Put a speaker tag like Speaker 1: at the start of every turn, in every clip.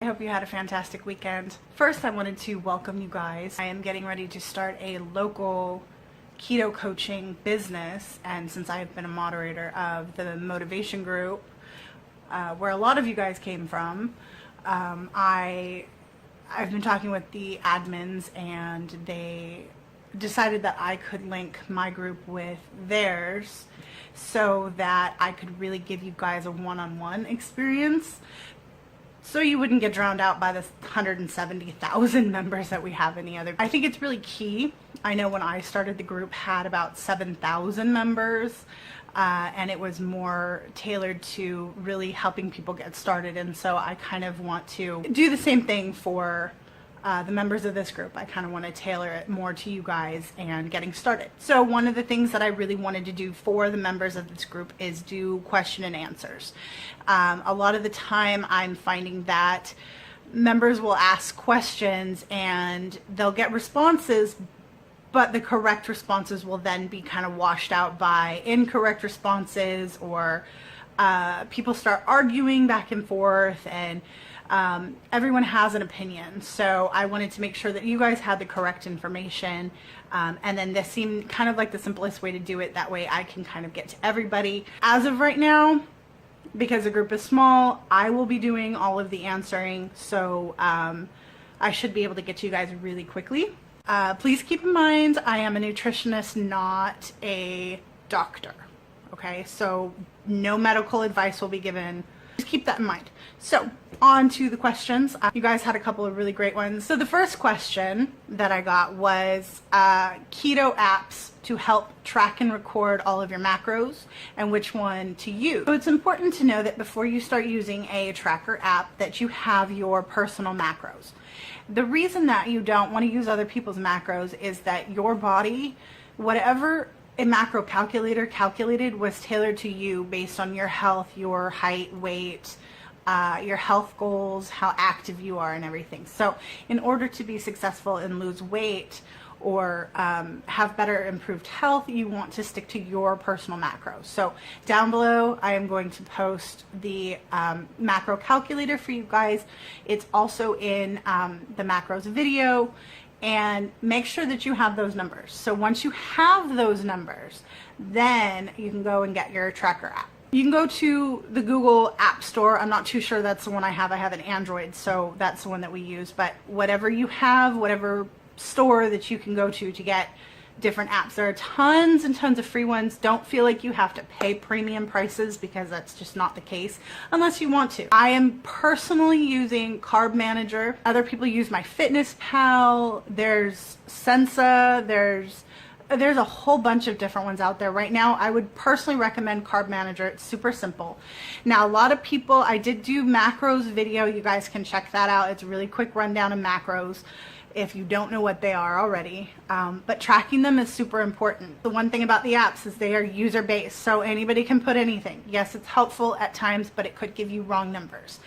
Speaker 1: I hope you had a fantastic weekend. First, I wanted to welcome you guys. I am getting ready to start a local keto coaching business, and since I've been a moderator of the motivation group where a lot of you guys came from, I've been talking with the admins, and they decided that I could link my group with theirs so that I could really give you guys a one-on-one experience, so you wouldn't get drowned out by the 170,000 members that we have in the other. I think it's really key. I know when I started the group had about 7,000 members, and it was more tailored to really helping people get started, and so I kind of want to do the same thing for the members of this group. I kind of want to tailor it more to you guys and getting started. So one of the things that I really wanted to do for the members of this group is do question and answers. A lot of the time I'm finding that members will ask questions and they'll get responses, but the correct responses will then be kind of washed out by incorrect responses, or people start arguing back and forth, and everyone has an opinion. So I wanted to make sure that you guys had the correct information, and then this seemed kind of like the simplest way to do it. That way I can kind of get to everybody. As of right now, because the group is small, I will be doing all of the answering, so I should be able to get to you guys really quickly. Please keep in mind, I am a nutritionist, not a doctor. Okay, so no medical advice will be given. Just keep that in mind. So on to the questions. You guys had a couple of really great ones. So the first question that I got was keto apps to help track and record all of your macros, and which one to use. So it's important to know that before you start using a tracker app that you have your personal macros. The reason that you don't want to use other people's macros is that your body, whatever a macro calculator calculated, was tailored to you based on your health, your height, weight, your health goals, how active you are, and everything. So in order to be successful and lose weight or have better improved health, you want to stick to your personal macros. So down below I am going to post the macro calculator for you guys. It's also in the macros video, and make sure that you have those numbers. So once you have those numbers, then you can go and get your tracker app. You can go to the Google App Store. I'm not too sure that's the one I have. I have an Android, so that's the one that we use. But whatever you have, whatever store that you can go to get different apps. There are tons and tons of free ones. Don't feel like you have to pay premium prices, because that's just not the case unless you want to. I am personally using Carb Manager. Other people use MyFitnessPal. There's Sensa. There's a whole bunch of different ones out there. Right now, I would personally recommend Carb Manager. It's super simple. Now, a lot of people, I did do macros video. You guys can check that out. It's a really quick rundown of macros if you don't know what they are already, but tracking them is super important. The one thing about the apps is they are user-based, so anybody can put anything. Yes, it's helpful at times, but it could give you wrong numbers.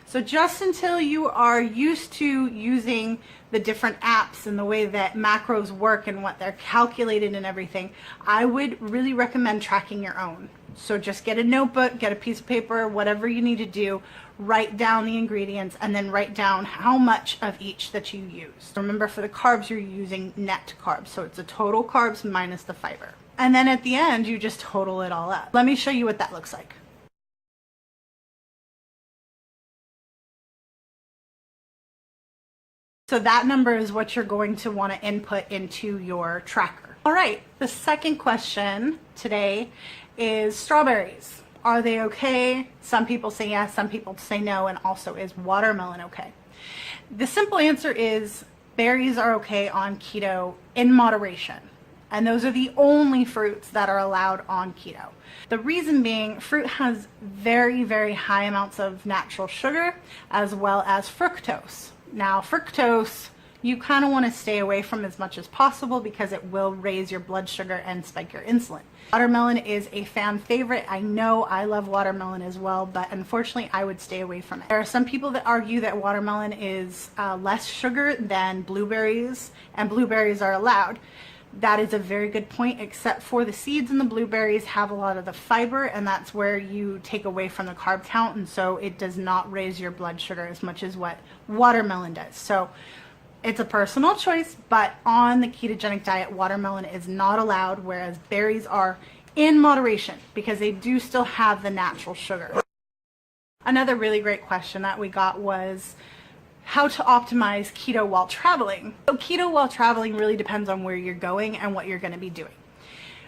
Speaker 1: So just until you are used to using the different apps and the way that macros work and what they're calculated and everything, I would really recommend tracking your own. So just get a notebook, get a piece of paper, whatever you need to do, write down the ingredients, and then write down how much of each that you use. Remember, for the carbs, you're using net carbs, so it's the total carbs minus the fiber. And then at the end, you just total it all up. Let me show you what that looks like. So that number is what you're going to want to input into your tracker. All right, the second question today is strawberries. Are they okay? Some people say yes, some people say no, and also, is watermelon okay? The simple answer is berries are okay on keto in moderation. And those are the only fruits that are allowed on keto. The reason being, fruit has very, very high amounts of natural sugar as well as fructose. Now, fructose, you kind of want to stay away from as much as possible because it will raise your blood sugar and spike your insulin. Watermelon is a fan favorite. I know I love watermelon as well, but unfortunately I would stay away from it. There are some people that argue that watermelon is less sugar than blueberries, and blueberries are allowed. That is a very good point, except for the seeds and the blueberries have a lot of the fiber, and that's where you take away from the carb count, and so it does not raise your blood sugar as much as what watermelon does. So it's a personal choice, but on the ketogenic diet, watermelon is not allowed, whereas berries are in moderation because they do still have the natural sugar. Another really great question that we got was how to optimize keto while traveling. So keto while traveling really depends on where you're going and what you're going to be doing.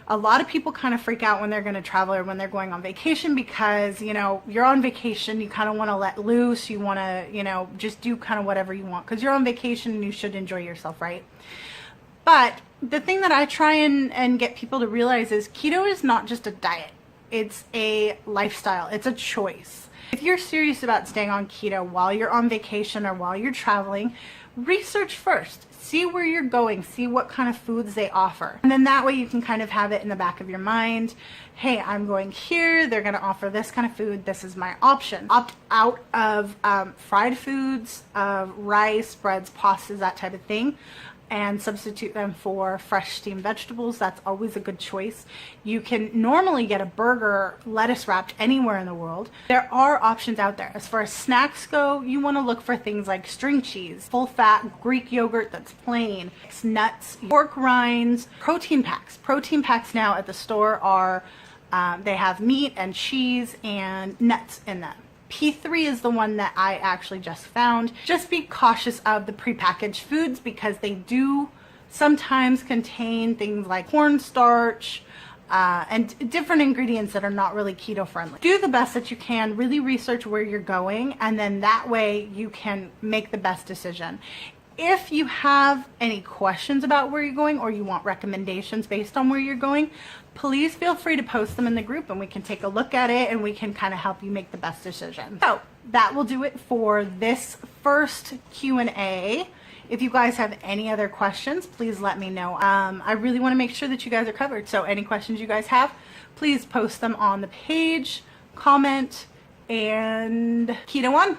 Speaker 1: A lot of people kind of freak out when they're going to travel or when they're going on vacation because, you know, you're on vacation, you kind of want to let loose, you want to, you know, just do kind of whatever you want because you're on vacation and you should enjoy yourself, right? But the thing that I try and get people to realize is keto is not just a diet. It's a lifestyle. It's a choice. If you're serious about staying on keto while you're on vacation or while you're traveling, research first. See where you're going. See what kind of foods they offer. And then that way you can kind of have it in the back of your mind. Hey, I'm going here. They're going to offer this kind of food. This is my option. Opt out of fried foods, rice, breads, pastas, that type of thing, and substitute them for fresh steamed vegetables. That's always a good choice. You can normally get a burger lettuce wrapped anywhere in the world. There are options out there. As far as snacks go, you want to look for things like string cheese, full fat Greek yogurt that's plain, nuts, pork rinds, protein packs. Protein packs now at the store are, they have meat and cheese and nuts in them. P3 is the one that I actually just found. Just be cautious of the prepackaged foods because they do sometimes contain things like cornstarch and different ingredients that are not really keto friendly. Do the best that you can, really research where you're going, and then that way you can make the best decision. If you have any questions about where you're going or you want recommendations based on where you're going, please feel free to post them in the group and we can take a look at it and we can kind of help you make the best decision. So that will do it for this first Q&A. If you guys have any other questions, please let me know. I really want to make sure that you guys are covered. So any questions you guys have, please post them on the page, comment, and keto on.